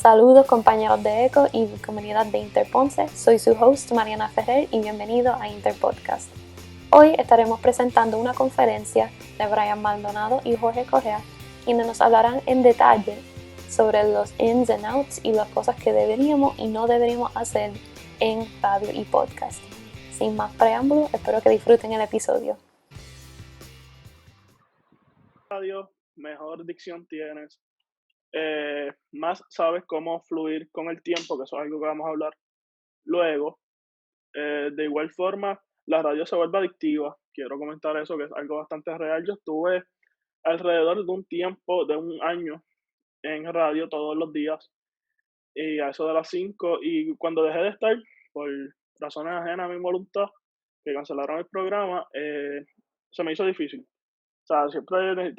Saludos compañeros de ECO y comunidad de Interponce, soy su host Mariana Ferrer y bienvenido a Interpodcast. Hoy estaremos presentando una conferencia de Brian Maldonado y Jorge Correa, quienes nos hablarán en detalle sobre los ins and outs y las cosas que deberíamos y no deberíamos hacer en radio y podcast. Sin más preámbulo, espero que disfruten el episodio. Radio, mejor dicción tienes, más sabes cómo fluir con el tiempo, que eso es algo que vamos a hablar luego. De igual forma, la radio se vuelve adictiva. Quiero comentar eso, que es algo bastante real. Yo estuve alrededor de un tiempo de un año en radio todos los días, y a eso de las 5, y cuando dejé de estar, por razones ajenas a mi voluntad, que cancelaron el programa, se me hizo difícil. O sea, siempre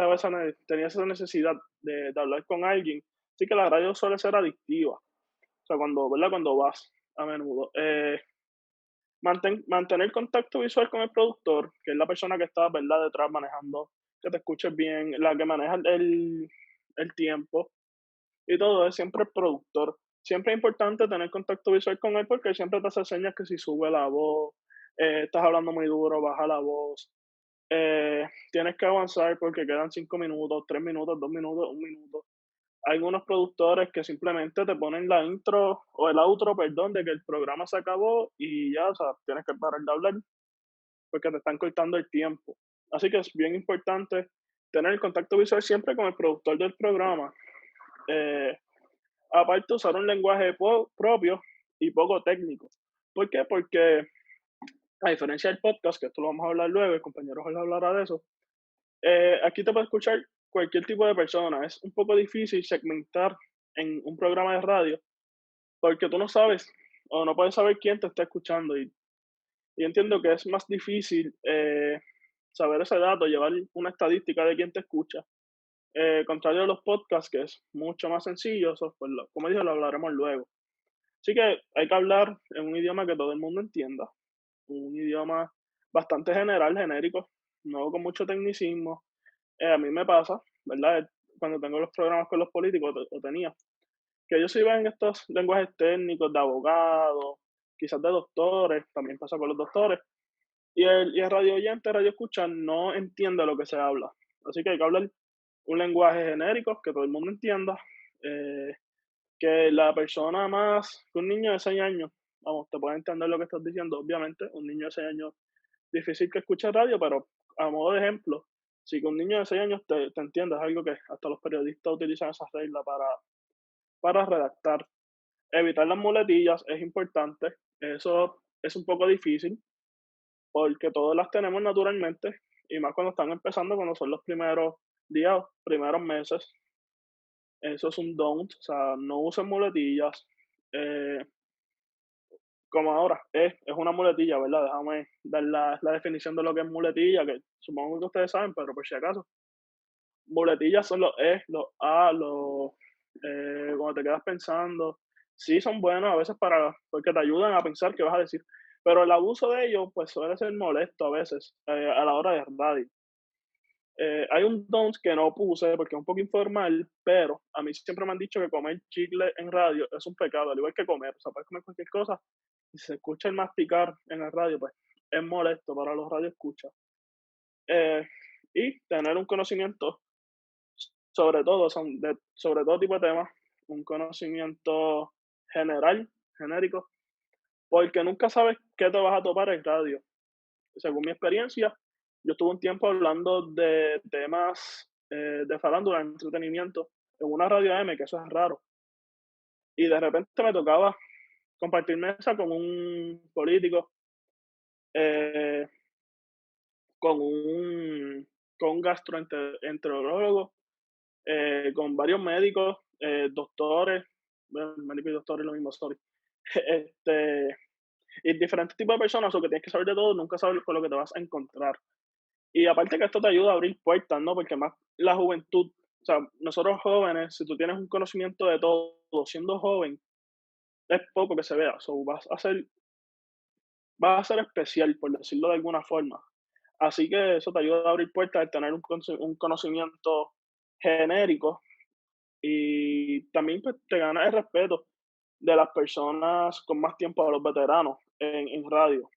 tenía esa necesidad de hablar con alguien. Así que la radio suele ser adictiva. O sea, ¿verdad? Cuando vas a menudo. Mantener contacto visual con el productor, que es la persona que está, ¿verdad?, detrás manejando, que te escuches bien, la que maneja el tiempo y todo, es siempre el productor. Siempre es importante tener contacto visual con él porque él siempre te hace señas que si sube la voz, estás hablando muy duro, baja la voz. Tienes que avanzar porque quedan 5 minutos, 3 minutos, 2 minutos, 1 minuto. Hay algunos productores que simplemente te ponen la intro o el outro, perdón, de que el programa se acabó y ya, o sea, tienes que parar de hablar porque te están cortando el tiempo. Así que es bien importante tener el contacto visual siempre con el productor del programa. Eh, Aparte, usar un lenguaje propio y poco técnico. ¿Por qué? Porque a diferencia del podcast, que esto lo vamos a hablar luego, el compañero Jorge hablará de eso, aquí te puede escuchar cualquier tipo de persona. Es un poco difícil segmentar en un programa de radio porque tú no sabes o no puedes saber quién te está escuchando. Y entiendo que es más difícil saber ese dato, llevar una estadística de quién te escucha. Contrario a los podcasts, que es mucho más sencillo, eso, pues, como dije, lo hablaremos luego. Así que hay que hablar en un idioma que todo el mundo entienda, un idioma bastante general, genérico, no con mucho tecnicismo. A mí me pasa, ¿verdad? Cuando tengo los programas con los políticos, o tenía, que ellos se iban en estos lenguajes técnicos de abogados, quizás de doctores, también pasa con los doctores, y el radio oyente, radio escucha, no entiende lo que se habla. Así que hay que hablar un lenguaje genérico que todo el mundo entienda, eh, que la persona más, que un niño de 6 años, vamos, te puede entender lo que estás diciendo, obviamente, un niño de 6 años, difícil que escuche radio, pero a modo de ejemplo, si que un niño de 6 años te entiende, es algo que hasta los periodistas utilizan esas reglas para redactar. Evitar las muletillas es importante, eso es un poco difícil, porque todas las tenemos naturalmente, y más cuando están empezando, cuando son los primeros días, primeros meses. Eso es un don't, o sea, no usen muletillas. Eh, Como ahora, es una muletilla, ¿verdad? Déjame dar la definición de lo que es muletilla, que supongo que ustedes saben, pero por si acaso. Muletillas son los los a, cuando te quedas pensando. Sí, son buenos a veces porque te ayudan a pensar qué vas a decir, pero el abuso de ellos, pues suele ser molesto a veces, a la hora de radio. Hay un don't que no puse porque es un poco informal, pero a mí siempre me han dicho que comer chicle en radio es un pecado, al igual que comer. O sea, puedes comer cualquier cosa y si se escucha el masticar en la radio, pues es molesto para los radioescuchas. Y tener un conocimiento sobre todo, sobre todo tipo de temas, un conocimiento general, genérico, porque nunca sabes qué te vas a topar en radio. Según mi experiencia, yo estuve un tiempo hablando de temas de farándula, entretenimiento, en una radio AM, que eso es raro. Y de repente me tocaba compartir mesa con un político, eh, con un gastroenterólogo, con varios médicos, doctores, bueno, médicos y doctores lo mismo, sorry. este, y diferentes tipos de personas, o que tienes que saber de todo, nunca sabes con lo que te vas a encontrar. Y aparte que esto te ayuda a abrir puertas, ¿no? Porque más la juventud, o sea, nosotros jóvenes, si tú tienes un conocimiento de todo, siendo joven, es poco que se vea. So, vas a ser especial, por decirlo de alguna forma. Así que eso te ayuda a abrir puertas, a tener un conocimiento genérico, y también pues, te ganas el respeto de las personas con más tiempo, de los veteranos en radio.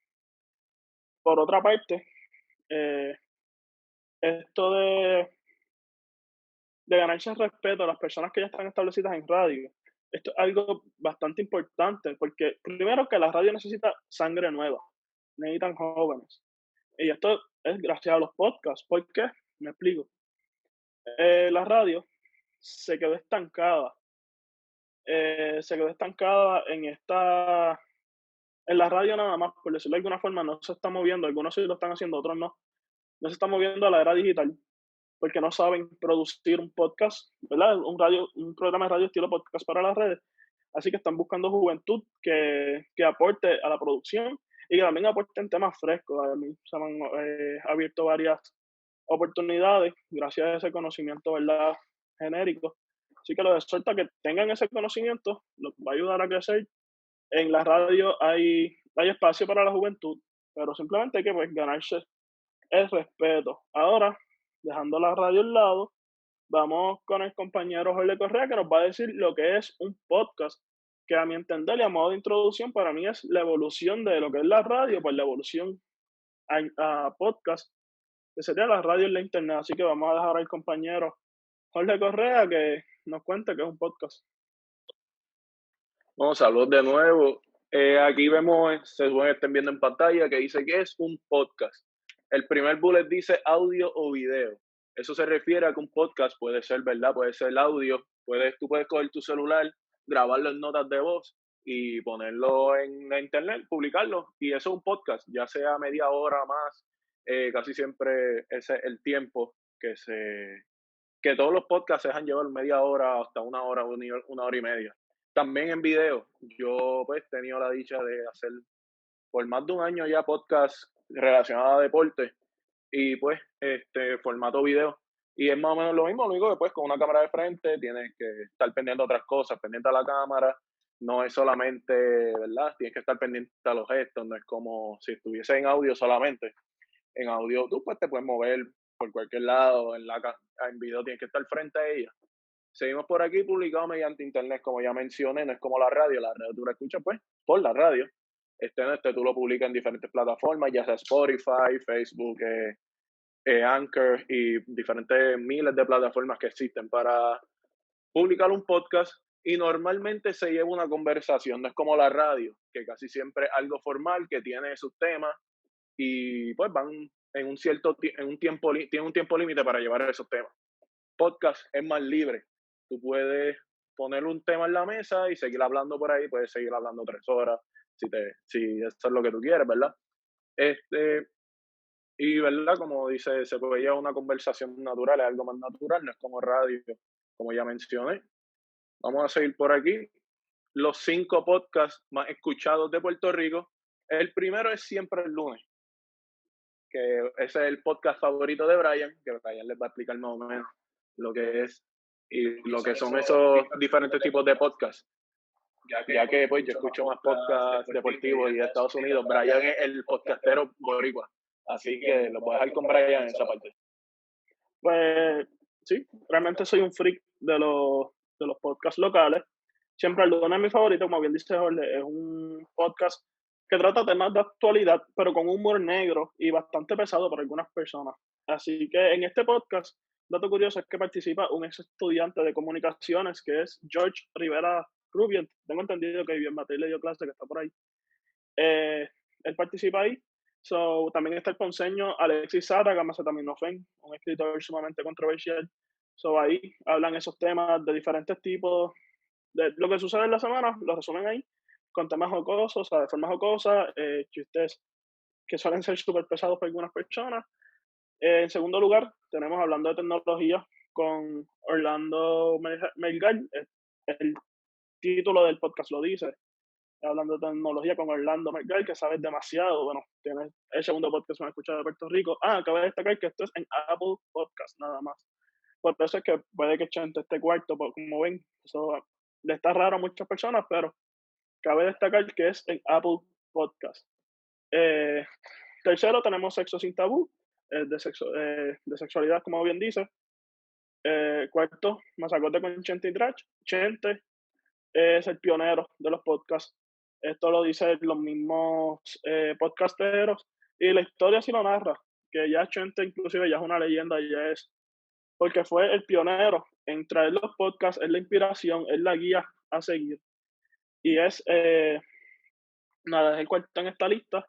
Por otra parte, eh, esto de ganarse el respeto a las personas que ya están establecidas en radio, esto es algo bastante importante, porque primero que la radio necesita sangre nueva, necesitan jóvenes. Y esto es gracias a los podcasts. ¿Por qué? Me explico. La radio se quedó estancada. Se quedó estancada en la radio nada más, por decirlo de alguna forma, no se está moviendo. Algunos sí lo están haciendo, otros no. No se está moviendo a la era digital porque no saben producir un podcast, ¿verdad? Un programa de radio estilo podcast para las redes. Así que están buscando juventud que aporte a la producción y que también aporte en temas frescos. A mí se me han abierto varias oportunidades gracias a ese conocimiento, ¿verdad? Genérico. Así que los exhorto a que tengan ese conocimiento, los va a ayudar a crecer. En la radio hay espacio para la juventud, pero simplemente hay que pues, ganarse el respeto. Ahora, dejando la radio al lado, vamos con el compañero Jorge Correa que nos va a decir lo que es un podcast, que a mi entender y a modo de introducción para mí es la evolución de lo que es la radio, pues la evolución a podcast, que sería la radio en la internet. Así que vamos a dejar al compañero Jorge Correa que nos cuente qué es un podcast. Bueno, saludos de nuevo. Aquí vemos, según estén viendo en pantalla, que dice que es un podcast. El primer bullet dice audio o video. Eso se refiere a que un podcast puede ser, ¿verdad? Puede ser audio. Tú puedes coger tu celular, grabarlo en notas de voz y ponerlo en la internet, publicarlo. Y eso es un podcast, ya sea media hora más. Casi siempre ese es el tiempo que todos los podcasts se dejan llevar media hora hasta una hora y media. También en video, yo pues he tenido la dicha de hacer por más de un año ya podcast relacionado a deporte y pues formato video. Y es más o menos lo mismo, lo único que pues con una cámara de frente tienes que estar pendiente de otras cosas, pendiente a la cámara, no es solamente, ¿verdad? Tienes que estar pendiente a los gestos, no es como si estuviese en audio solamente. En audio tú pues te puedes mover por cualquier lado, en video tienes que estar frente a ella. Seguimos por aquí, publicado mediante internet, como ya mencioné, no es como la radio tú la escuchas pues por la radio. Tú lo publicas en diferentes plataformas, ya sea Spotify, Facebook, Anchor y diferentes miles de plataformas que existen para publicar un podcast. Y normalmente se lleva una conversación, no es como la radio, que casi siempre es algo formal, que tiene sus temas y pues van en tiene un tiempo límite para llevar esos temas. Podcast es más libre. Tú puedes poner un tema en la mesa y seguir hablando por ahí, puedes seguir hablando 3 horas, si eso es lo que tú quieres, ¿verdad? Y, ¿verdad? Como dice, se puede llevar una conversación natural, es algo más natural, no es como radio, como ya mencioné. Vamos a seguir por aquí. Los 5 podcasts más escuchados de Puerto Rico. El primero es Siempre el Lunes, que ese es el podcast favorito de Brian, que Brian les va a explicar más o menos lo que es y lo que son esos diferentes tipos de podcasts. Ya que pues yo escucho más podcasts deportivos y de Estados Unidos, Brian es el podcastero boricua. Así que lo voy a dejar con Brian en esa parte. Pues sí, realmente soy un freak de los podcasts locales. Siempre el lunes es mi favorito, como bien dice Jorge, es un podcast que trata temas de actualidad, pero con humor negro y bastante pesado para algunas personas. Así que en este podcast, dato curioso es que participa un ex estudiante de comunicaciones que es George Rivera Rubio. Tengo entendido que Vivian Matei le dio clase, que está por ahí. Él participa ahí. También está el ponceño Alexis Zárraga, Macetaminofen, un escritor sumamente controversial. Ahí hablan esos temas de diferentes tipos, de lo que sucede en la semana, lo resumen ahí, con temas jocosos, o sea, de forma jocosa, chistes que suelen ser súper pesados para algunas personas. En segundo lugar, tenemos hablando de tecnología con Orlando Melgar. El título del podcast lo dice, hablando de tecnología con Orlando Melgar, que sabes demasiado. Bueno, tiene el segundo podcast que me he escuchado de Puerto Rico. Cabe destacar que esto es en Apple Podcast nada más. Por eso es que puede que Chente esté cuarto, como ven, eso le está raro a muchas personas, pero cabe destacar que es en Apple Podcast. Tercero, tenemos Sexo Sin Tabú, de sexualidad, como bien dice. Cuarto, Mazacote con Chente y Trash. Chente es el pionero de los podcasts. Esto lo dicen los mismos podcasteros y la historia sí lo narra, que ya Chente inclusive ya es una leyenda, ya es, porque fue el pionero en traer los podcasts, es la inspiración, es la guía a seguir. Y nada, es el cuarto en esta lista.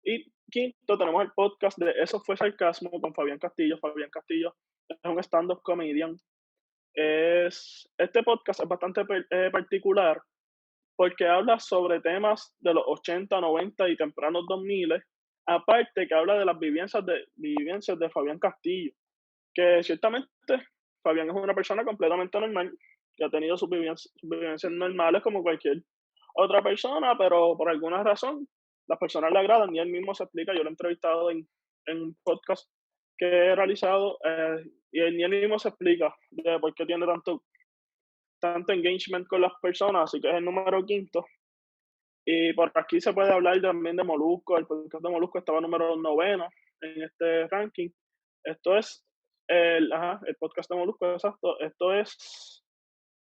Y quinto, tenemos el podcast de Eso fue Sarcasmo con Fabián Castillo. Fabián Castillo es un stand-up comedian. Este podcast es bastante particular porque habla sobre temas de los 80, 90 y tempranos 2000, aparte que habla de las vivencias de Fabián Castillo, que ciertamente Fabián es una persona completamente normal, que ha tenido sus vivencias normales como cualquier otra persona, pero por alguna razón las personas le agradan y él mismo se explica. Yo lo he entrevistado en un podcast que he realizado y él mismo se explica de por qué tiene tanto engagement con las personas, así que es el número quinto. Y por aquí se puede hablar también de Molusco. El podcast de Molusco estaba número noveno en este ranking. Esto es el podcast de Molusco, exacto. Esto es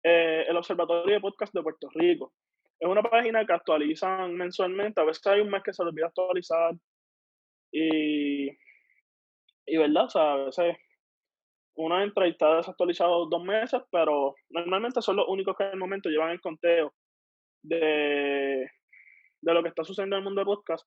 el Observatorio de Podcast de Puerto Rico. Es una página que actualizan mensualmente. A veces hay un mes que se les olvida actualizar. Y verdad, o sea, a veces una entra y está desactualizado 2 meses, pero normalmente son los únicos que en el momento llevan el conteo de, de lo que está sucediendo en el mundo de podcast.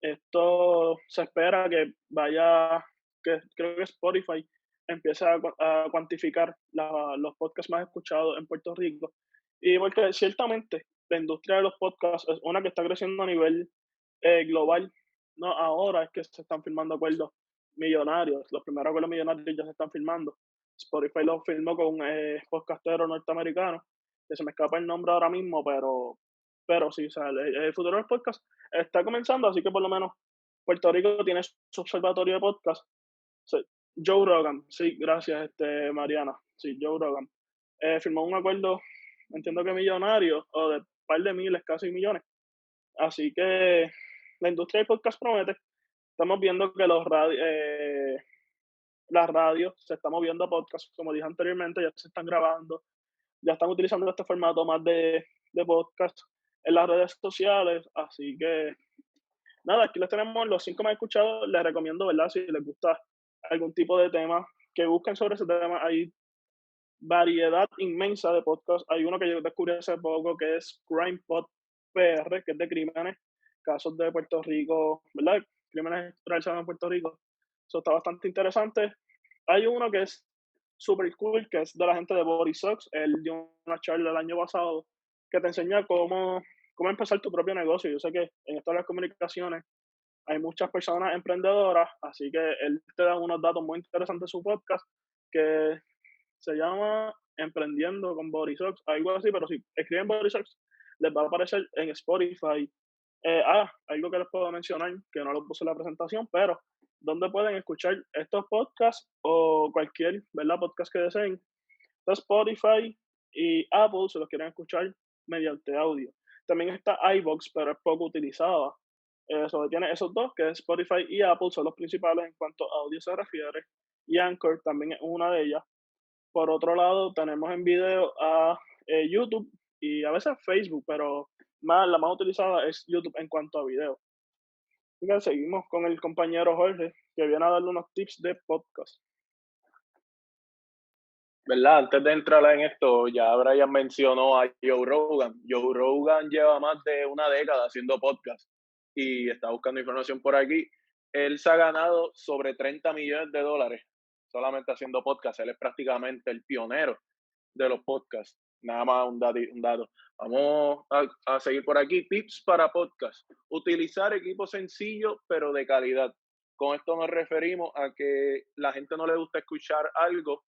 Esto se espera que creo que Spotify empiece a cuantificar los podcasts más escuchados en Puerto Rico. Y porque ciertamente la industria de los podcasts es una que está creciendo a nivel global. No, ahora es que se están firmando acuerdos millonarios. Los primeros acuerdos millonarios ya se están firmando. Spotify los firmó con un podcastero norteamericano, que se me escapa el nombre ahora mismo, pero sí, o sea, el futuro del podcast está comenzando, así que por lo menos Puerto Rico tiene su observatorio de podcast. Sí, Joe Rogan, sí, gracias, Mariana. Sí, Joe Rogan. Firmó un acuerdo, entiendo que millonario, o de un par de miles, casi millones. Así que la industria del podcast promete. Estamos viendo que las radios se están moviendo a podcast, como dije anteriormente, ya se están grabando, ya están utilizando este formato más de podcast en las redes sociales. Así que nada, aquí les tenemos los 5 más escuchados. Les recomiendo, ¿verdad? Si les gusta algún tipo de tema, que busquen sobre ese tema. Hay variedad inmensa de podcasts. Hay uno que yo descubrí hace poco que es Crime Pod PR, que es de crímenes, casos de Puerto Rico, ¿verdad? Crímenes realizados en Puerto Rico. Eso está bastante interesante. Hay uno que es super cool, que es de la gente de Body Sox. Él dio una charla el año pasado que te enseña cómo empezar tu propio negocio. Yo sé que en estas las comunicaciones hay muchas personas emprendedoras, así que él te da unos datos muy interesantes de su podcast, que se llama Emprendiendo con Borisox, algo así, pero si escriben Borisox, les va a aparecer en Spotify. Algo que les puedo mencionar, que no lo puse en la presentación, pero donde pueden escuchar estos podcasts o cualquier, ¿verdad?, podcast que deseen. Está Spotify y Apple, si los quieren escuchar mediante audio. También está iVoox, pero es poco utilizada. Solo tiene esos dos, que es Spotify y Apple, son los principales en cuanto a audio se refiere. Y Anchor también es una de ellas. Por otro lado, tenemos en video a YouTube y a veces Facebook, pero la más utilizada es YouTube en cuanto a video. Así que seguimos con el compañero Jorge, que viene a darle unos tips de podcast. ¿Verdad? Antes de entrar en esto, ya Brian mencionó a Joe Rogan. Joe Rogan lleva más de una década haciendo podcast y está buscando información por aquí. Él se ha ganado sobre $30 millones solamente haciendo podcast. Él es prácticamente el pionero de los podcasts. Nada más un dato. Vamos a seguir por aquí. Tips para podcast. Utilizar equipo sencillo pero de calidad. Con esto nos referimos a que la gente no le gusta escuchar algo,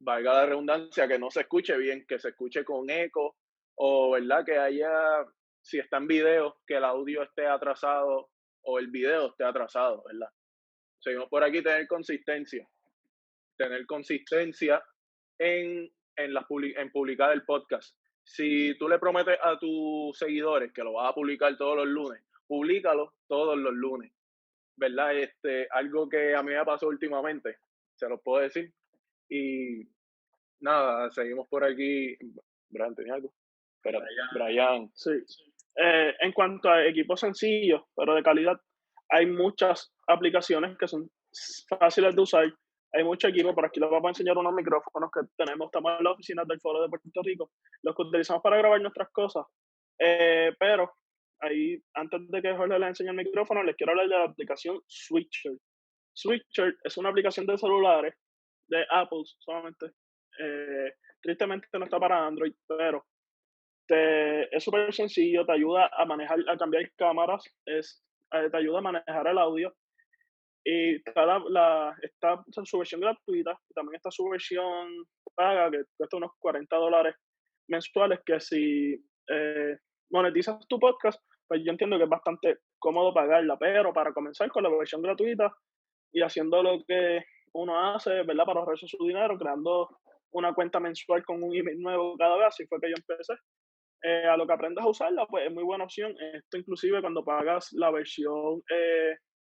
valga la redundancia, que no se escuche bien, que se escuche con eco, o verdad que haya, si está en video, que el audio esté atrasado o el video esté atrasado, ¿verdad? Seguimos por aquí, tener consistencia en publicar el podcast. Si tú le prometes a tus seguidores que lo vas a publicar todos los lunes, públicalo todos los lunes, ¿verdad? Algo que a mí me pasó últimamente, se los puedo decir, Y nada, seguimos por aquí. Brian, ¿tenía algo? Espérate, Brian. Sí. En cuanto a equipos sencillos, pero de calidad, hay muchas aplicaciones que son fáciles de usar. Hay mucho equipo, por aquí les vamos a enseñar unos micrófonos que tenemos, estamos en la oficina del Foro de Puerto Rico, los que utilizamos para grabar nuestras cosas. Pero ahí, antes de que Jorge les enseñe el micrófono, les quiero hablar de la aplicación Switcher. Switcher es una aplicación de celulares de Apple solamente. Tristemente no está para Android, pero es súper sencillo, te ayuda a manejar, a cambiar cámaras, te ayuda a manejar el audio y está su versión gratuita y también está su versión paga que cuesta unos $40 mensuales que si monetizas tu podcast, pues yo entiendo que es bastante cómodo pagarla, pero para comenzar con la versión gratuita y haciendo lo que uno hace, ¿verdad? Para ahorrarse su dinero, creando una cuenta mensual con un email nuevo cada vez, así fue que yo empecé. A lo que aprendas a usarla, pues es muy buena opción. Esto inclusive cuando pagas la versión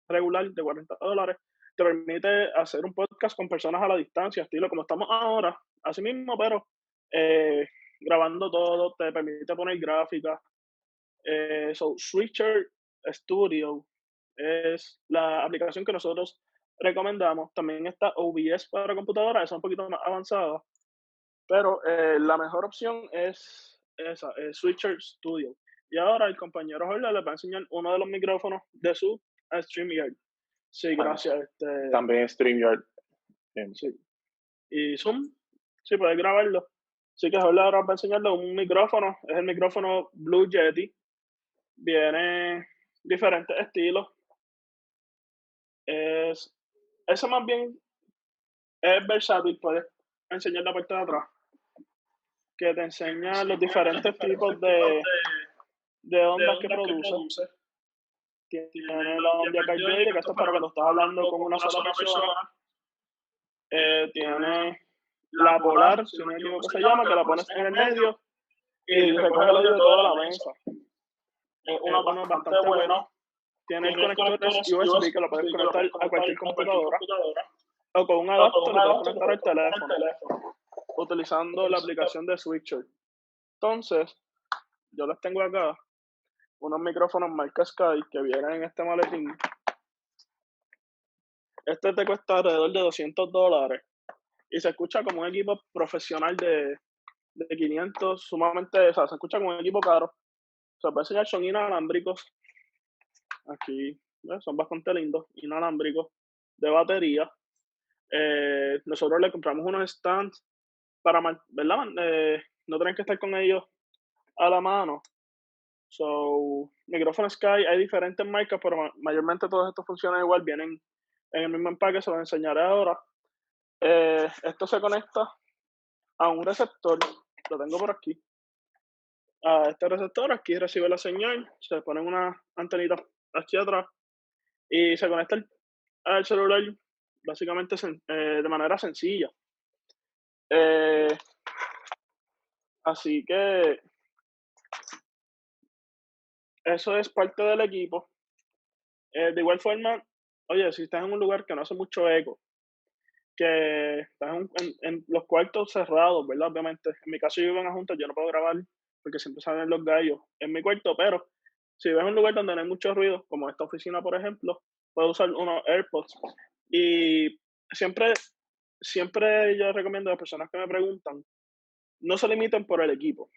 regular de $40, te permite hacer un podcast con personas a la distancia, estilo como estamos ahora, así mismo, pero grabando todo, te permite poner gráficas. Switcher Studio es la aplicación que nosotros recomendamos. También está OBS para computadora, esa es un poquito más avanzada, pero la mejor opción es esa, Switcher Studio. Y ahora el compañero Jorge les va a enseñar uno de los micrófonos de su StreamYard. Sí, gracias. También StreamYard. Sí. Y Zoom, sí, puedes grabarlo. Así que Jorge ahora va a enseñarle un micrófono, es el micrófono Blue Yeti. Viene diferentes estilos. Eso más bien es versátil, puedes enseñar la parte de atrás, que te enseña los diferentes tipos de ondas que produce. Tiene la onda cardioide, que esto es para cuando estás hablando con una sola persona. Tiene la polar, si no me equivoco se llama, que la pones en el medio y recoge el audio de toda la mesa. Uno bastante bueno. Tiene conectores USB que lo puedes conectar a cualquier computadora o con un adapter lo puedes conectar al teléfono utilizando la aplicación de Switcher. Entonces, yo les tengo acá unos micrófonos marca Sky que vienen en este maletín. Este te cuesta alrededor de $200 y se escucha como un equipo profesional de 500, sumamente, o sea, se escucha como un equipo caro. Se puede enseñar, son inalámbricos. Aquí, son bastante lindos, inalámbricos, de batería. Nosotros le compramos unos stands para, ¿verdad? No tienen que estar con ellos a la mano. Micrófono Sky, hay diferentes marcas, pero mayormente todos estos funcionan igual, vienen en el mismo empaque, se los enseñaré ahora. Esto se conecta a un receptor, lo tengo por aquí. A este receptor, aquí recibe la señal, se ponen unas antenitas aquí atrás y se conecta al celular básicamente de manera sencilla. Así que eso es parte del equipo. De igual forma, oye, si estás en un lugar que no hace mucho eco, que estás en los cuartos cerrados, ¿verdad? Obviamente, en mi caso yo vivo en la junta, yo no puedo grabar porque siempre salen los gallos en mi cuarto, pero si ves un lugar donde no hay mucho ruido, como esta oficina, por ejemplo, puedo usar unos AirPods. Y siempre yo recomiendo a las personas que me preguntan, no se limiten por el equipo.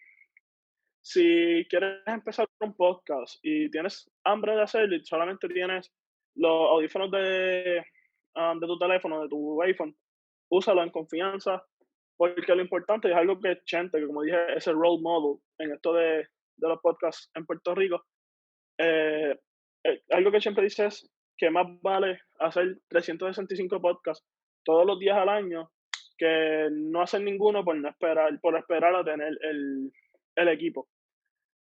Si quieres empezar un podcast y tienes hambre de hacerlo y solamente tienes los audífonos de tu teléfono, de tu iPhone, úsalo en confianza, porque lo importante es algo que Chente, que como dije, es el role model en esto de los podcasts en Puerto Rico. Algo que siempre dice es que más vale hacer 365 podcasts todos los días al año que no hacer ninguno por esperar a tener el equipo.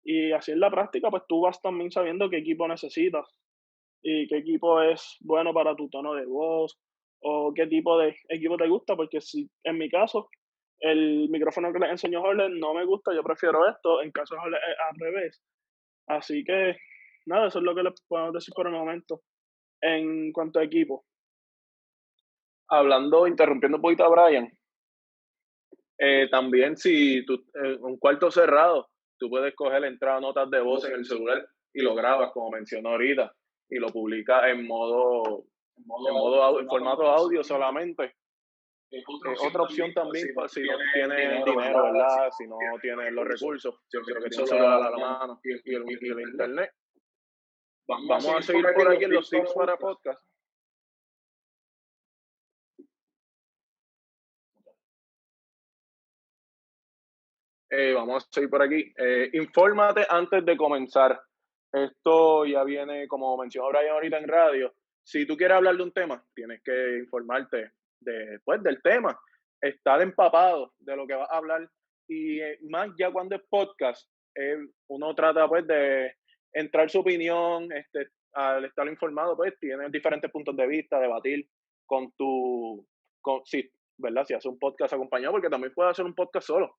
Y así en la práctica, pues tú vas también sabiendo qué equipo necesitas y qué equipo es bueno para tu tono de voz o qué tipo de equipo te gusta, porque si en mi caso el micrófono que les enseñó Jorge no me gusta, yo prefiero esto, en caso de Jorge es al revés. Así que nada, eso es lo que les podemos decir por el momento en cuanto a equipo. Interrumpiendo un poquito a Brian, También si tú, un cuarto cerrado, tú puedes coger entrada notas de voz en el celular y lo grabas, como mencioné ahorita, y lo publicas en formato audio solamente. Otra opción también si no tienes dinero, ¿verdad? Si no tienes los recursos, sino que tienes un celular a la mano y el internet. Vamos a seguir por aquí en los tips para podcast. Vamos a seguir por aquí. Infórmate antes de comenzar. Esto ya viene, como mencionó Brian ahorita en radio. Si tú quieres hablar de un tema, tienes que informarte del tema, estar empapado de lo que vas a hablar. Y más ya cuando es podcast, uno trata pues de entrar su opinión, al estar informado, pues tienes diferentes puntos de vista, debatir con sí, ¿verdad? Si hace un podcast acompañado, porque también puede hacer un podcast solo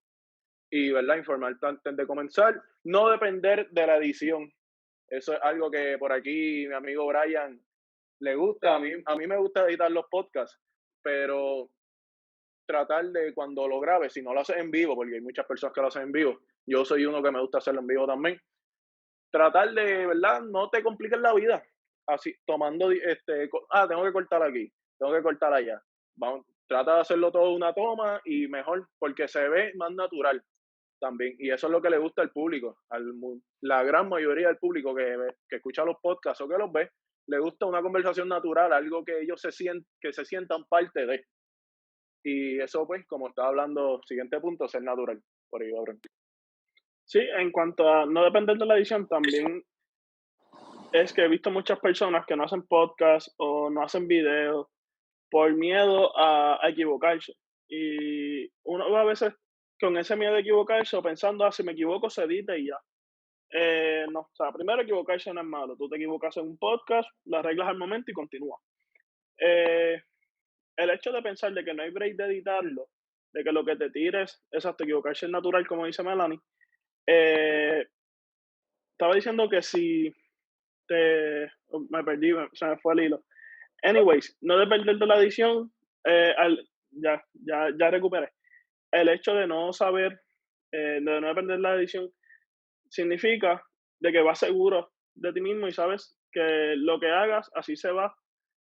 y, ¿verdad? Informarte antes de comenzar. No depender de la edición. Eso es algo que por aquí mi amigo Brian le gusta. A mí me gusta editar los podcasts, pero tratar de cuando lo grabes, si no lo haces en vivo, porque hay muchas personas que lo hacen en vivo, yo soy uno que me gusta hacerlo en vivo también, tratar de, ¿verdad? No te compliques la vida. Así, tomando, tengo que cortar aquí, tengo que cortar allá. Vamos, trata de hacerlo todo una toma y mejor, porque se ve más natural también. Y eso es lo que le gusta al público. La gran mayoría del público que escucha los podcasts o que los ve, le gusta una conversación natural, algo que ellos que se sientan parte de. Y eso, pues, como estaba hablando, siguiente punto, ser natural. Por ahí, Abraham. Sí, en cuanto a no depender de la edición, también es que he visto muchas personas que no hacen podcast o no hacen videos por miedo a equivocarse. Y uno va a veces con ese miedo de equivocarse o pensando, si me equivoco, se edita y ya. No, o sea, primero equivocarse no es malo. Tú te equivocas en un podcast, las reglas al momento y continúa. El hecho de pensar de que no hay break de editarlo, de que lo que te tires, exacto, equivocarse es natural, como dice Melanie. Estaba diciendo que si me perdí, se me fue el hilo. Anyways, no depender de la edición, ya recuperé. El hecho de no saber, de no depender de la edición, significa de que vas seguro de ti mismo y sabes que lo que hagas así se va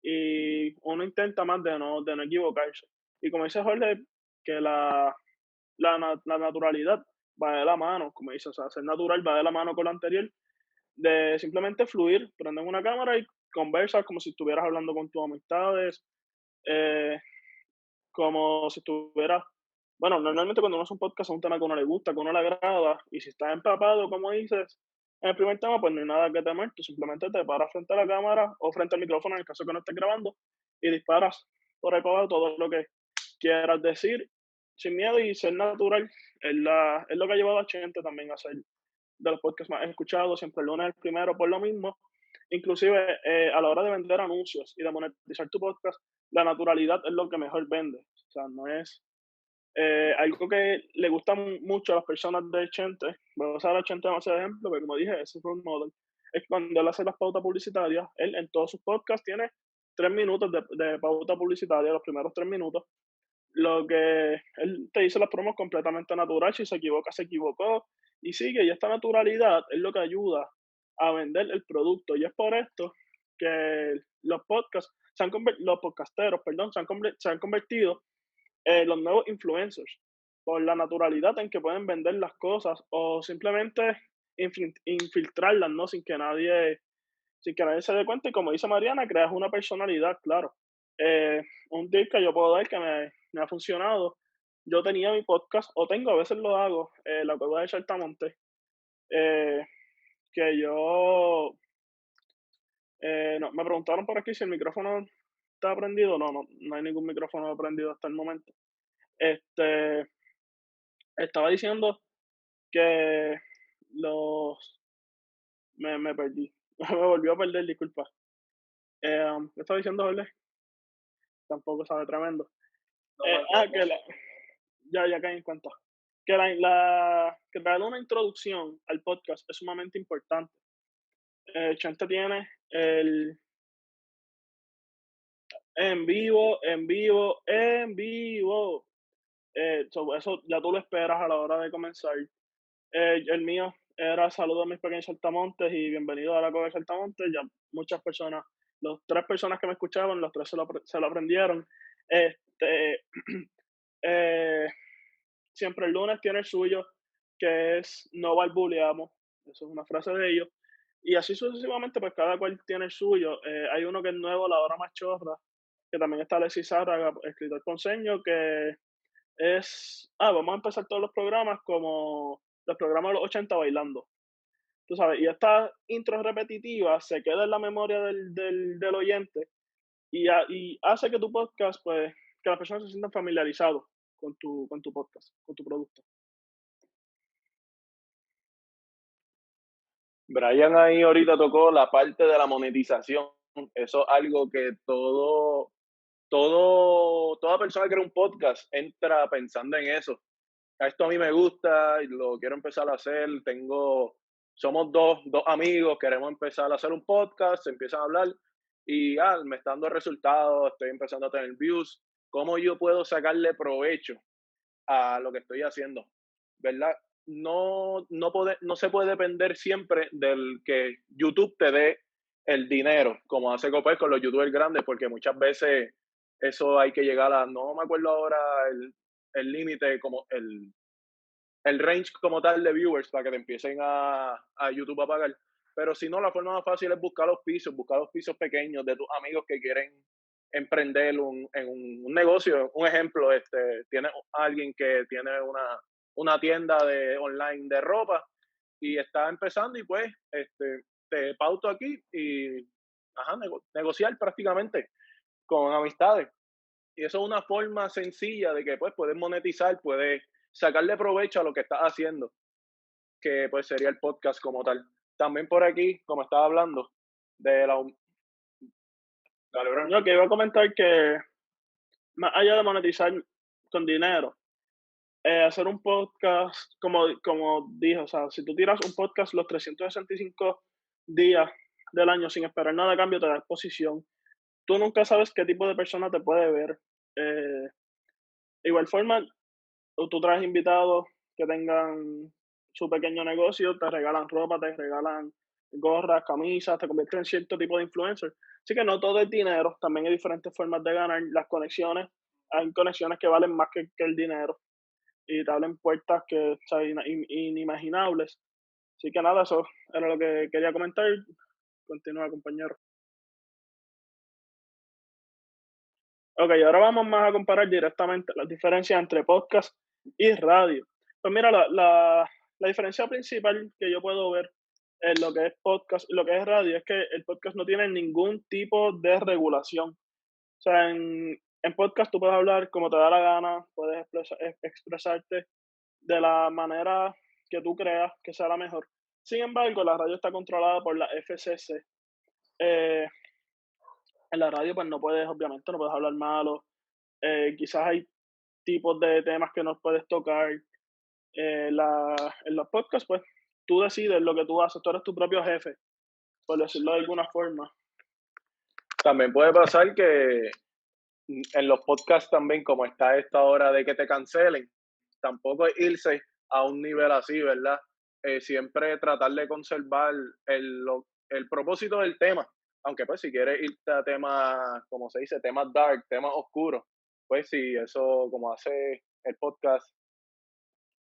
y uno intenta más de no equivocarse. Y como dice Jorge, que la naturalidad va de la mano, como dice, o sea, ser natural va de la mano con lo anterior, de simplemente fluir, prender una cámara y conversar como si estuvieras hablando con tus amistades, eh, como si estuvieras, bueno, normalmente cuando uno hace un podcast es un tema que a uno le gusta, que a uno le agrada, y si estás empapado, como dices, en el primer tema, pues no hay nada que temer, tú simplemente te paras frente a la cámara o frente al micrófono en el caso que no estés grabando y disparas por ahí para abajo todo lo que quieras decir sin miedo y ser natural es lo que ha llevado a Chente también a ser de los podcasts más escuchados, siempre el lunes es el primero por lo mismo. Inclusive a la hora de vender anuncios y de monetizar tu podcast, la naturalidad es lo que mejor vende. O sea, no es algo que le gusta mucho a las personas de Chente. Voy a usar a Chente como ese ejemplo, pero como dije, ese role model. Es que cuando él hace las pautas publicitarias, él en todos sus podcasts tiene 3 minutos de pauta publicitaria, los primeros 3 minutos. Lo que él te dice las promos completamente natural, si se equivoca, se equivocó, y sigue, y esta naturalidad es lo que ayuda a vender el producto, y es por esto que los podcasts, los podcasteros, perdón, se han convertido en los nuevos influencers, por la naturalidad en que pueden vender las cosas, o simplemente infiltrarlas, ¿no? Sin que nadie se dé cuenta, y como dice Mariana, creas una personalidad, claro. Un tip que yo puedo dar que me ha funcionado. Yo tenía mi podcast, o tengo, a veces lo hago, la cueva de Saltamonte, eh, que yo, no, me preguntaron por aquí si el micrófono está prendido. No hay ningún micrófono prendido hasta el momento. Estaba diciendo que los, me perdí, me volvió a perder, disculpa. ¿Qué estaba diciendo, Jorge? Tampoco sabe tremendo. Que ya caí en cuenta. Que darle una introducción al podcast es sumamente importante. Chente tiene el en vivo. Eso ya tú lo esperas a la hora de comenzar. El mío era saludo a mis pequeños saltamontes y bienvenido a la Cueva de Saltamontes. Ya muchas personas, las 3 personas que me escuchaban, los 3 se lo aprendieron. Este, eh, siempre el lunes tiene el suyo, que es no balbuleamos. Eso es una frase de ellos. Y así sucesivamente, pues cada cual tiene el suyo. Hay uno que es nuevo, La Hora Machorra, que también está Alexis Zárraga, escritor ponceño, que vamos a empezar todos los programas como los programas de los 80 bailando. Tú sabes, y esta intro repetitiva se queda en la memoria del oyente y hace que tu podcast, pues, que las personas se sientan familiarizados con tu podcast, con tu producto. Brian ahí ahorita tocó la parte de la monetización. Eso es algo que toda persona que crea un podcast entra pensando en eso. Esto a mí me gusta y lo quiero empezar a hacer. Somos dos amigos, queremos empezar a hacer un podcast, se empiezan a hablar y me está dando resultados, estoy empezando a tener views. ¿Cómo yo puedo sacarle provecho a lo que estoy haciendo? ¿Verdad? No se puede depender siempre del que YouTube te dé el dinero, como hace Copec con los youtubers grandes, porque muchas veces eso hay que llegar no me acuerdo ahora el límite, como el range como tal de viewers para que te empiecen a YouTube a pagar. Pero si no, la forma más fácil es buscar los pisos pequeños de tus amigos que quieren emprender en un negocio. Un ejemplo, tiene alguien que tiene una tienda online de ropa y está empezando y pues te pauto aquí y negociar prácticamente con amistades. Y eso es una forma sencilla de que pues puedes monetizar, puedes sacarle provecho a lo que estás haciendo, que pues sería el podcast como tal. También por aquí, como estaba hablando, de la... Dale, bro. Yo que iba a comentar que más allá de monetizar con dinero, hacer un podcast, como dije, o sea, si tú tiras un podcast los 365 días del año sin esperar nada a cambio, te da exposición. Tú nunca sabes qué tipo de persona te puede ver. De igual forma, tú traes invitados que tengan su pequeño negocio, te regalan ropa, te regalan gorras, camisas, te convierten en cierto tipo de influencer. Así que no todo es dinero, también hay diferentes formas de ganar. Las conexiones, hay conexiones que valen más que el dinero y te abren puertas que, o sea, inimaginables. Así que nada, eso era lo que quería comentar. Continúa, compañero. Ok, ahora vamos más a comparar directamente las diferencias entre podcast y radio. Pues mira, la diferencia principal que yo puedo ver en lo que es podcast y lo que es radio es que el podcast no tiene ningún tipo de regulación. O sea, en podcast tú puedes hablar como te da la gana, puedes expresarte de la manera que tú creas que sea la mejor. Sin embargo, la radio está controlada por la FCC. En la radio, pues obviamente no puedes hablar malo. Quizás hay tipos de temas que no puedes tocar. En los podcasts, pues tú decides lo que tú haces, tú eres tu propio jefe, por decirlo de alguna forma. También puede pasar que en los podcasts también, como está esta hora de que te cancelen, tampoco es irse a un nivel así, ¿verdad? Siempre tratar de conservar el propósito del tema, aunque pues si quieres irte a temas, como se dice, temas dark, temas oscuros, pues sí, eso como hace el podcast,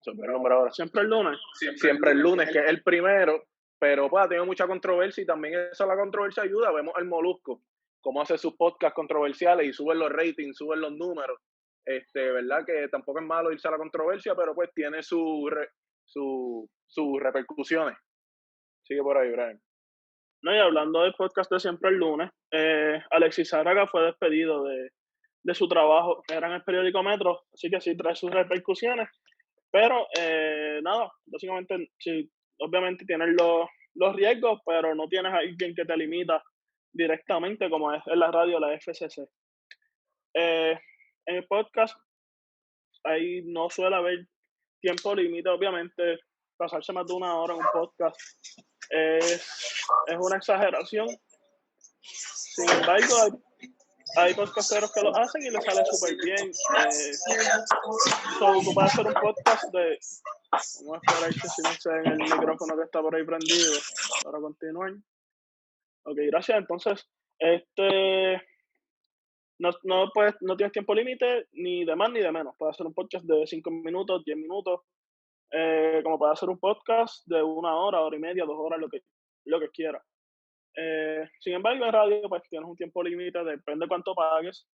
se me nombra ahora. Siempre el lunes. Siempre el lunes, que es el primero, pero pues ha tenido mucha controversia y también esa la controversia ayuda. Vemos el Molusco, cómo hace sus podcasts controversiales y suben los ratings, suben los números. ¿Verdad? Que tampoco es malo irse a la controversia, pero pues tiene sus repercusiones. Sigue por ahí, Brian. No, y hablando del podcast de Siempre el lunes, Alexis Zárraga fue despedido de su trabajo. Era en el periódico Metro, así que sí trae sus repercusiones. Pero nada, básicamente, sí, obviamente tienes los riesgos, pero no tienes a alguien que te limita directamente, como es en la radio la FCC. En el podcast, ahí no suele haber tiempo límite, obviamente. Pasarse más de 1 hora en un podcast es una exageración. Sin embargo, hay podcasteros que lo hacen y les sale súper bien. Tú puedes hacer un podcast de... Vamos a esperar que silencien el micrófono que está por ahí prendido para continuar. Ok, gracias. Entonces, no tienes tiempo límite ni de más ni de menos. Puedes hacer un podcast de 5 minutos, 10 minutos, como puedes hacer un podcast de 1 hora, hora y media, 2 horas, lo que quieras. Sin embargo, en radio pues tienes un tiempo límite, depende de cuánto pagues.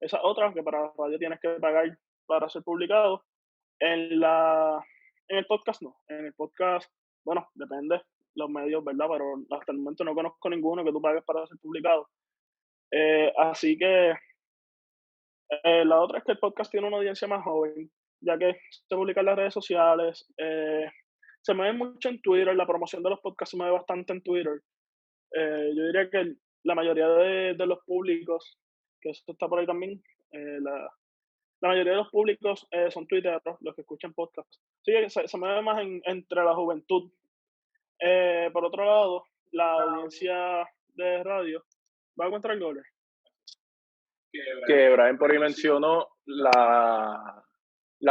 Esa otra, que para radio tienes que pagar para ser publicado. En el podcast no. En el podcast, bueno, depende los medios, ¿verdad? Pero hasta el momento no conozco ninguno que tú pagues para ser publicado. Así que la otra es que el podcast tiene una audiencia más joven, ya que se publica en las redes sociales. Se mueve mucho en Twitter, la promoción de los podcasts se mueve bastante en Twitter. Yo diría que la mayoría de los públicos, que eso está por ahí también, la mayoría de los públicos son tuiteros, los que escuchan podcasts. Sí, se mueve más entre la juventud. Por otro lado, la audiencia de radio va a encontrar goles. Que Brian por ahí mencionó la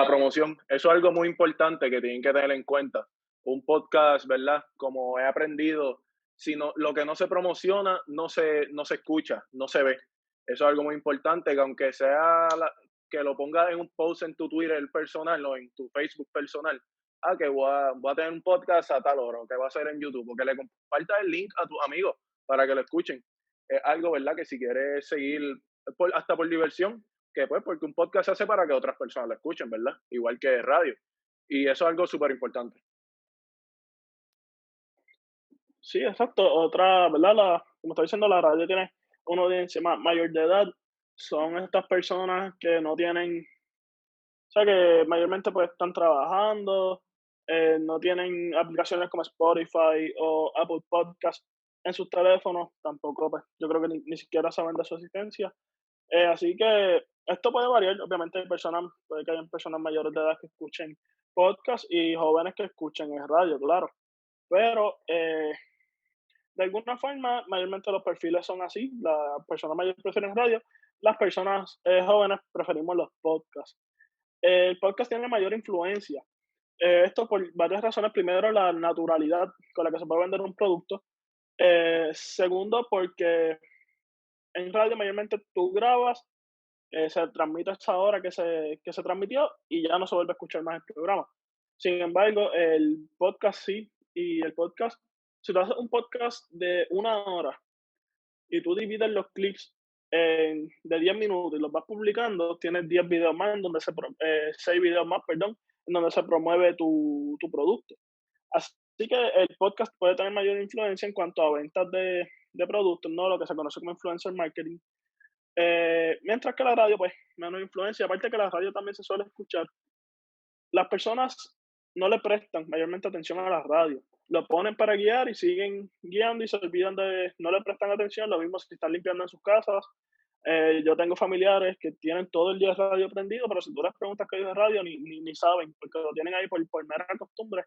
promoción. Eso es algo muy importante que tienen que tener en cuenta. Un podcast, ¿verdad? Como he aprendido, lo que no se promociona no se escucha, no se ve. Eso es algo muy importante, que aunque sea que lo pongas en un post en tu Twitter personal o en tu Facebook personal, que voy a tener un podcast a tal hora, o que va a ser en YouTube, o que le compartas el link a tus amigos para que lo escuchen. Es algo, ¿verdad? Que si quieres seguir hasta por diversión, que pues porque un podcast se hace para que otras personas lo escuchen, ¿verdad? Igual que radio. Y eso es algo súper importante. Sí, exacto. Otra, ¿verdad? Como está diciendo, la radio tiene una audiencia mayor de edad. Son estas personas que no tienen, o sea, que mayormente pues están trabajando, no tienen aplicaciones como Spotify o Apple Podcast en sus teléfonos, tampoco pues yo creo que ni siquiera saben de su existencia. Así que esto puede variar, obviamente puede que hayan personas mayores de edad que escuchen podcast y jóvenes que escuchen en radio, claro. Pero de alguna forma, mayormente los perfiles son así, las personas mayores prefieren radio, las personas jóvenes preferimos los podcasts. El podcast tiene mayor influencia. Esto por varias razones. Primero, la naturalidad con la que se puede vender un producto. Segundo, porque en radio mayormente tú grabas, se transmite a esa hora que se transmitió y ya no se vuelve a escuchar más el programa. Sin embargo, el podcast sí, y el podcast, si tú haces un podcast de 1 hora y tú divides los clips de 10 minutos y los vas publicando, tienes 10 videos más, 6 videos más, perdón, en donde se promueve tu producto. Así que el podcast puede tener mayor influencia en cuanto a ventas de productos, ¿no? Lo que se conoce como influencer marketing. Mientras que la radio, pues, menos influencia. Aparte que la radio también se suele escuchar. Las personas no le prestan mayormente atención a la radio. Lo ponen para guiar y siguen guiando y se olvidan no le prestan atención. Lo mismo si están limpiando en sus casas. Yo tengo familiares que tienen todo el día el radio prendido, pero si tú les preguntas qué es de radio, ni saben, porque lo tienen ahí por mera costumbre.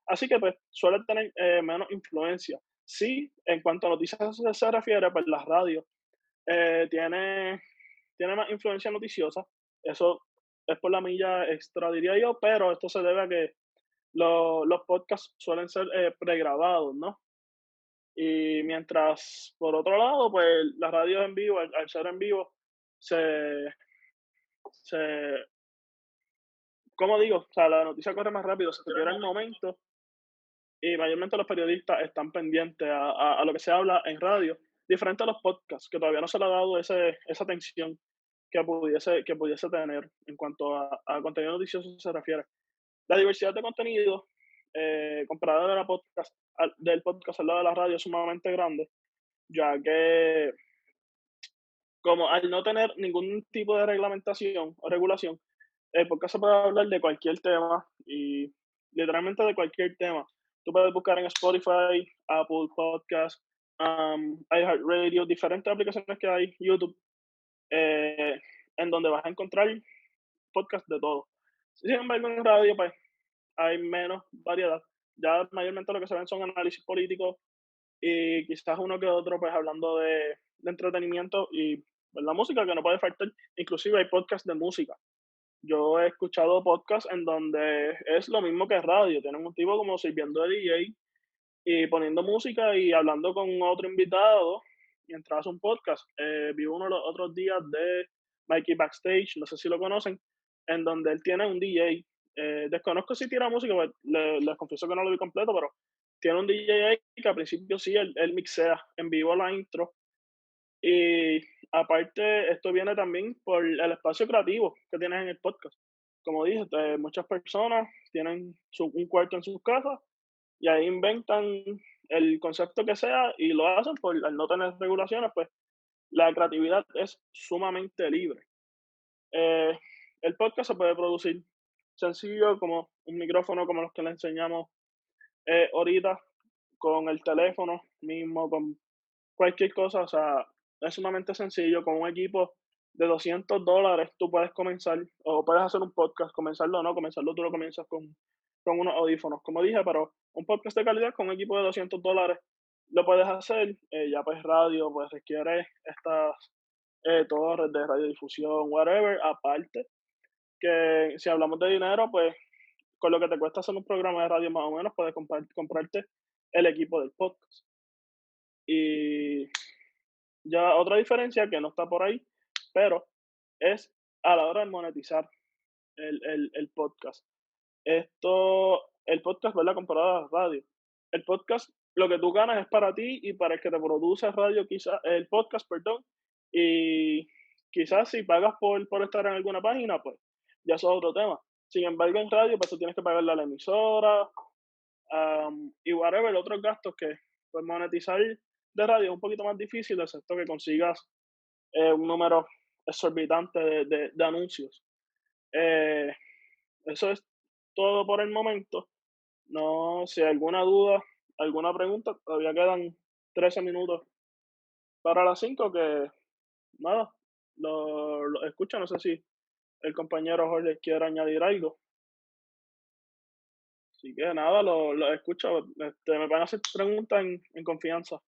Así que pues suele tener menos influencia. Sí, en cuanto a noticias se refiere, pues la radio tiene más influencia noticiosa. Eso es por la milla extra, diría yo, pero esto se debe a que los podcasts suelen ser pregrabados, ¿no? Y mientras, por otro lado, pues las radios en vivo, al ser en vivo, se, ¿cómo digo? O sea, la noticia corre más rápido, se quiere el momento y mayormente los periodistas están pendientes a lo que se habla en radio, diferente a los podcasts, que todavía no se le ha dado esa atención que pudiese tener en cuanto a contenido noticioso se refiere. La diversidad de contenido comparada del podcast al lado de la radio es sumamente grande, ya que como al no tener ningún tipo de reglamentación o regulación, el podcast se puede hablar de cualquier tema y literalmente de cualquier tema. Tú puedes buscar en Spotify, Apple Podcast, iHeartRadio, diferentes aplicaciones que hay, YouTube, eh, en donde vas a encontrar podcast de todo. Sin embargo, en radio pues, hay menos variedad. Ya mayormente lo que se ven son análisis políticos y quizás uno que otro pues hablando de entretenimiento y pues la música que no puede faltar. Inclusive hay podcasts de música. Yo he escuchado podcasts en donde es lo mismo que radio. Tienen un tipo como sirviendo de DJ y poniendo música y hablando con otro invitado mientras hace un podcast. Vi uno los otros días de Mikey Backstage, no sé si lo conocen, en donde él tiene un DJ. Desconozco si tira música, pues, les confieso que no lo vi completo, pero tiene un DJ ahí que al principio sí, él mixea en vivo la intro. Y aparte, esto viene también por el espacio creativo que tienes en el podcast. Como dije, muchas personas tienen un cuarto en sus casas y ahí inventan el concepto que sea y lo hacen al no tener regulaciones, pues la creatividad es sumamente libre. Eh, el podcast se puede producir sencillo como un micrófono como los que le enseñamos ahorita, con el teléfono mismo, con cualquier cosa, o sea, es sumamente sencillo. Con un equipo de $200 tú puedes comenzar, o puedes hacer un podcast, comenzarlo o no, comenzarlo tú lo comienzas con unos audífonos, como dije, pero un podcast de calidad con un equipo de $200 lo puedes hacer. Ya pues radio, pues requiere estas torres de radiodifusión, whatever, aparte que si hablamos de dinero, pues con lo que te cuesta hacer un programa de radio más o menos, puedes comprarte el equipo del podcast. Y ya otra diferencia que no está por ahí, pero es a la hora de monetizar el podcast. El podcast, ¿verdad? Comparado a la radio. El podcast, lo que tú ganas es para ti y para el que te produce radio, quizás, el podcast, perdón. Y quizás si pagas por estar en alguna página, pues ya eso es otro tema. Sin embargo, en radio, pues tú tienes que pagarle a la emisora, y whatever, otros gastos que pues monetizar de radio es un poquito más difícil, excepto que consigas un número exorbitante de anuncios. Eh, Eso es todo por el momento. No, si hay alguna duda, alguna pregunta, todavía quedan 13 minutos para las 5 que nada, lo escucho, no sé si el compañero Jorge quiere añadir algo. Así que nada, lo escucho. Me van a hacer preguntas en confianza.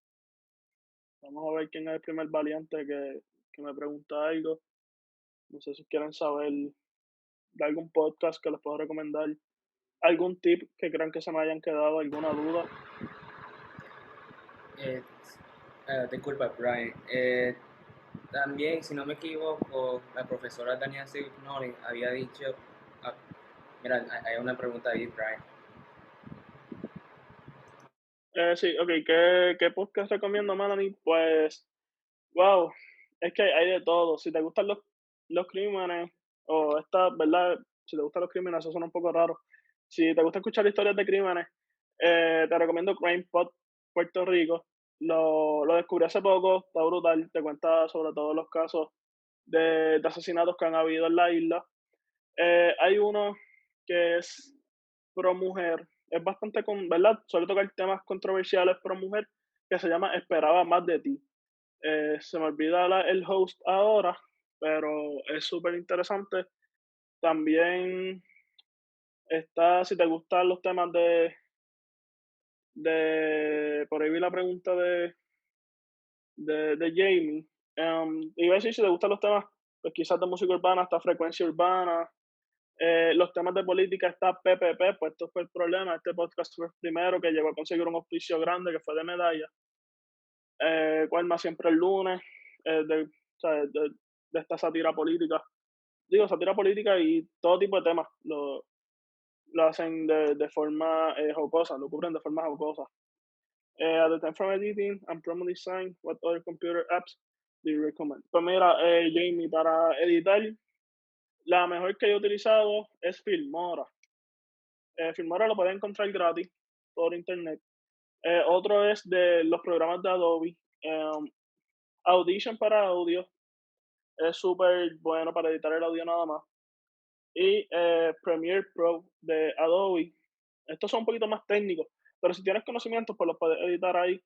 Vamos a ver quién es el primer valiente que me pregunta algo. No sé si quieren saber de algún podcast que les puedo recomendar, algún tip que crean que se me hayan quedado, alguna duda. Disculpa, Brian. También, si no me equivoco, la profesora Daniela Signori había dicho. ah, Mira, hay una pregunta ahí, Brian. Sí, ok, ¿qué podcast recomiendo, Melanie? Pues, wow, es que hay de todo. Si te gustan los crímenes, o esta, ¿verdad? Si te gustan los crímenes, eso suena un poco raro. Si te gusta escuchar historias de crímenes, te recomiendo Crime Pod Puerto Rico. Lo descubrí hace poco, está brutal. Te cuenta sobre todos los casos de asesinatos que han habido en la isla. Hay uno que es pro mujer, es bastante ¿verdad? Suele tocar temas controversiales pro mujer, que se llama Esperaba más de ti. Se me olvida el host ahora, pero es súper interesante. También está, si te gustan los temas por ahí vi la pregunta de Jamie. Iba a decir, si te gustan los temas, pues quizás de música urbana, hasta frecuencia urbana. Los temas de política está PPP, pues esto fue el problema. Este podcast fue el primero que llegó a conseguir un auspicio grande que fue de medalla. ¿Cuál más? Siempre el lunes, o sea, de esta sátira política. Digo, sátira política y todo tipo de temas lo hacen de forma jocosa, lo cubren de forma jocosa. At the time from editing and promo design, what other computer apps do you recommend? Pues mira, Jamie, para editar, la mejor que he utilizado es Filmora. Filmora lo pueden encontrar gratis por internet. Otro es de los programas de Adobe. Audition para audio es súper bueno para editar el audio nada más. Y Premiere Pro de Adobe. Estos son un poquito más técnicos, pero si tienes conocimientos, pues los puedes editar ahí.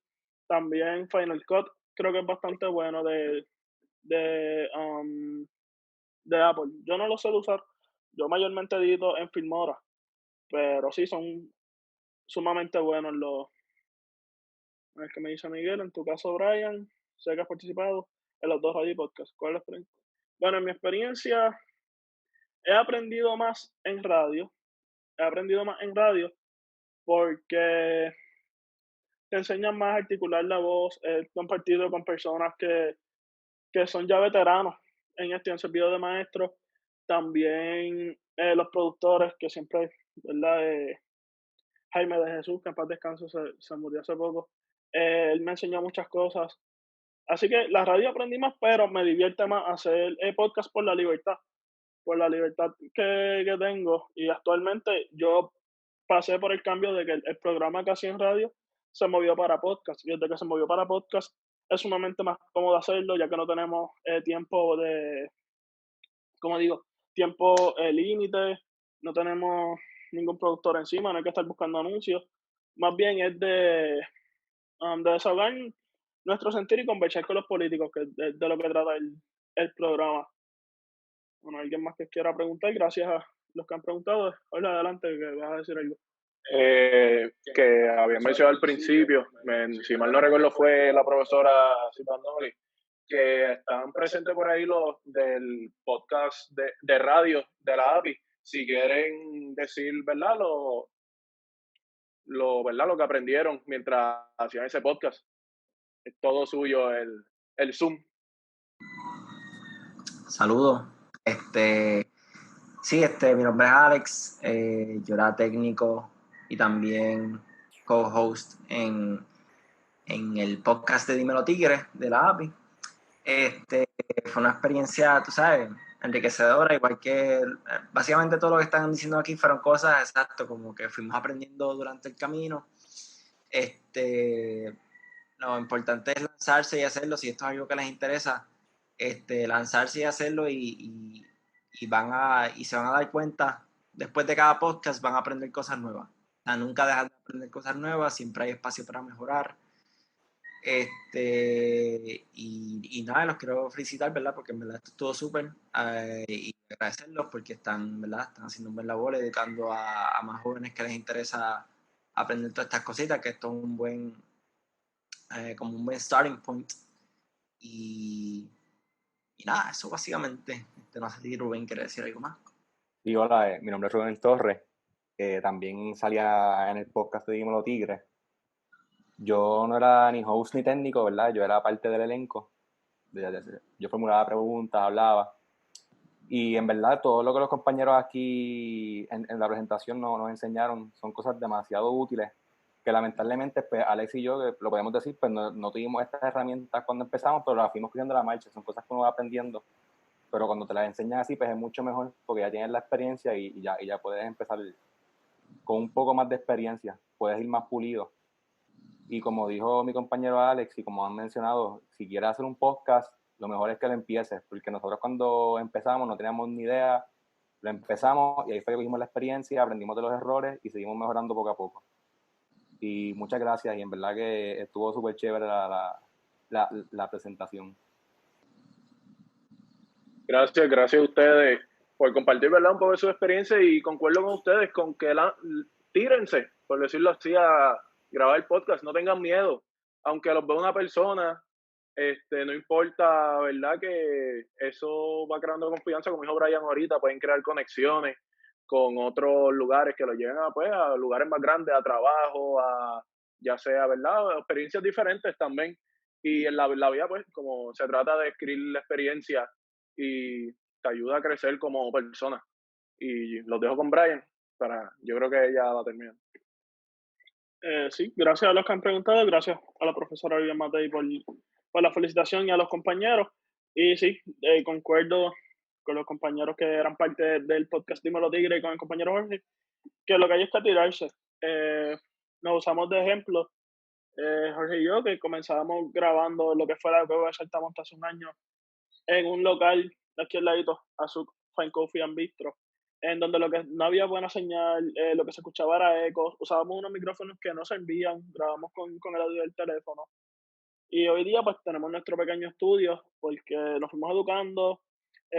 También Final Cut creo que es bastante bueno de, um, de Apple. Yo no lo suelo usar. Yo mayormente edito en Filmora, pero sí son sumamente buenos los. Es que me dice Miguel, en tu caso, Brian, sé que has participado. en los dos radio y podcast. ¿Cuál es la experiencia? Bueno, en mi experiencia he aprendido más en radio. He aprendido más en radio porque te enseñan más a articular la voz. He compartido con personas que son ya veteranos en este, han servido de maestros. También los productores, que siempre, ¿verdad? Jaime de Jesús, que en paz descanso, se murió hace poco. Él me enseñó muchas cosas. Así que la radio aprendí más, pero me divierte más hacer podcast por la libertad que tengo. Y actualmente yo pasé por el cambio de que el programa que hacía en radio se movió para podcast. Y desde que se movió para podcast es sumamente más cómodo hacerlo, ya que no tenemos tiempo de, como digo, tiempo límite, no tenemos ningún productor encima, no hay que estar buscando anuncios. Más bien es de desahogar nuestro sentir y conversar con los políticos, que es de lo que trata el programa. Bueno, alguien más que quiera preguntar, gracias a los que han preguntado. Hola, adelante, que vas a decir algo. Que había mencionado al principio, si mal no recuerdo fue la profesora Cipanoli, que están presentes por ahí los del podcast de radio de la API. Si quieren decir, ¿verdad? ¿Verdad? Lo que aprendieron mientras hacían ese podcast. Es todo suyo el Zoom. Saludos. Sí, mi nombre es Alex. Yo era técnico y también co-host en el podcast de Dímelo Tigre de la API. Fue una experiencia, tú sabes, enriquecedora, igual que básicamente todo lo que están diciendo aquí fueron cosas exacto, como que fuimos aprendiendo durante el camino. Lo importante es lanzarse y hacerlo, si esto es algo que les interesa, lanzarse y hacerlo y se van a dar cuenta, después de cada podcast van a aprender cosas nuevas. O sea, nunca dejan de aprender cosas nuevas, siempre hay espacio para mejorar. Y nada, los quiero felicitar, ¿verdad? Porque en verdad esto estuvo súper, y agradecerlos porque están haciendo un buen labor educando a más jóvenes que les interesa aprender todas estas cositas, que esto es un buen como un buen starting point. Y nada, eso básicamente. No sé si Rubén quiere decir algo más. Y hola, mi nombre es Rubén Torres. También salía en el podcast de Dímelo Tigre. Yo no era ni host ni técnico, ¿verdad? Yo era parte del elenco. Yo formulaba preguntas, hablaba. Y en verdad, todo lo que los compañeros aquí en la presentación nos enseñaron son cosas demasiado útiles, que lamentablemente, pues, Alex y yo, lo podemos decir, pues no tuvimos estas herramientas cuando empezamos, pero las fuimos cogiendo a la marcha. Son cosas que uno va aprendiendo. Pero cuando te las enseñan así, pues es mucho mejor, porque ya tienes la experiencia y ya puedes empezar con un poco más de experiencia. Puedes ir más pulido. Y como dijo mi compañero Alex, y como han mencionado, si quieres hacer un podcast, lo mejor es que lo empieces, porque nosotros cuando empezamos no teníamos ni idea, lo empezamos y ahí fue que cogimos la experiencia, aprendimos de los errores y seguimos mejorando poco a poco. Y muchas gracias, y en verdad que estuvo súper chévere la presentación. Gracias a ustedes por compartir, ¿verdad? Un poco de su experiencia, y concuerdo con ustedes con que tírense, por decirlo así, a grabar el podcast, no tengan miedo, aunque los vea una persona, no importa, ¿verdad? Que eso va creando confianza, como dijo Brian ahorita, pueden crear conexiones con otros lugares que lo lleven a lugares más grandes, a trabajo, ya sea, ¿verdad? Experiencias diferentes también. Y en la vida, pues, como se trata de escribir la experiencia y te ayuda a crecer como persona. Y los dejo con Brian, yo creo que ella va a terminar. Sí, gracias a los que han preguntado, gracias a la profesora Vivian Matei por la felicitación y a los compañeros. Y sí, concuerdo con los compañeros que eran parte del podcast Dímelo Tigre y con el compañero Jorge, que lo que hay es que tirarse. Nos usamos de ejemplo, Jorge y yo, que comenzábamos grabando lo que fue la Cueva de Saltamonte hace un año en un local de aquí al ladito, Azuk Fine Coffee and Bistro, en donde lo que no había buena señal, lo que se escuchaba era ecos, usábamos unos micrófonos que no servían, grabamos con el audio del teléfono. Y hoy día pues tenemos nuestro pequeño estudio porque nos fuimos educando,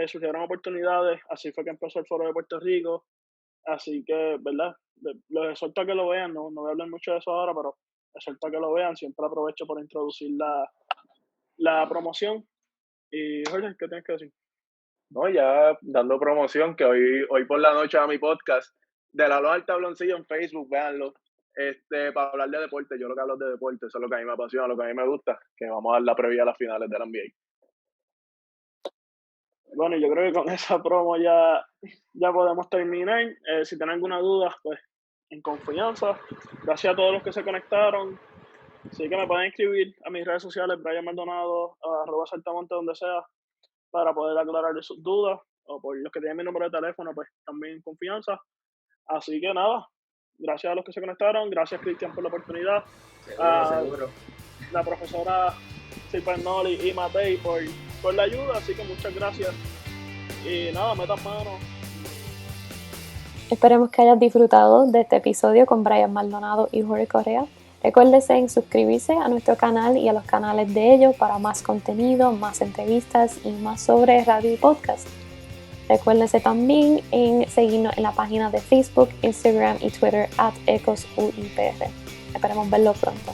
surgieron oportunidades, así fue que empezó el Foro de Puerto Rico, así que, ¿verdad? Les exhorto a que lo vean, no voy a hablar mucho de eso ahora, pero les exhorto a que lo vean, siempre aprovecho por introducir la promoción. Y Jorge, ¿qué tienes que decir? No, ya dando promoción, que hoy por la noche a mi podcast, De la Loja al Tabloncillo en Facebook, véanlo, para hablar de deporte. Yo lo que hablo es de deporte, eso es lo que a mí me apasiona, lo que a mí me gusta, que vamos a dar la previa a las finales de la NBA. Bueno, yo creo que con esa promo ya podemos terminar. Si tienen alguna duda, pues en confianza. Gracias a todos los que se conectaron. Así que me pueden escribir a mis redes sociales, Brian Maldonado, @saltamonte, donde sea, para poder aclarar sus dudas. O por los que tienen mi número de teléfono, pues también en confianza. Así que nada, gracias a los que se conectaron. Gracias, Cristian, por la oportunidad. Seguro. La profesora Silvernoli y Matei por la ayuda. Así que muchas gracias. Y nada, metan mano. Esperemos que hayas disfrutado de este episodio con Brian Maldonado y Jorge Correa. Recuérdense en suscribirse a nuestro canal y a los canales de ellos para más contenido, más entrevistas y más sobre radio y podcast. Recuérdense también en seguirnos en la página de Facebook, Instagram y Twitter @EcosUIPR. Esperemos verlo pronto.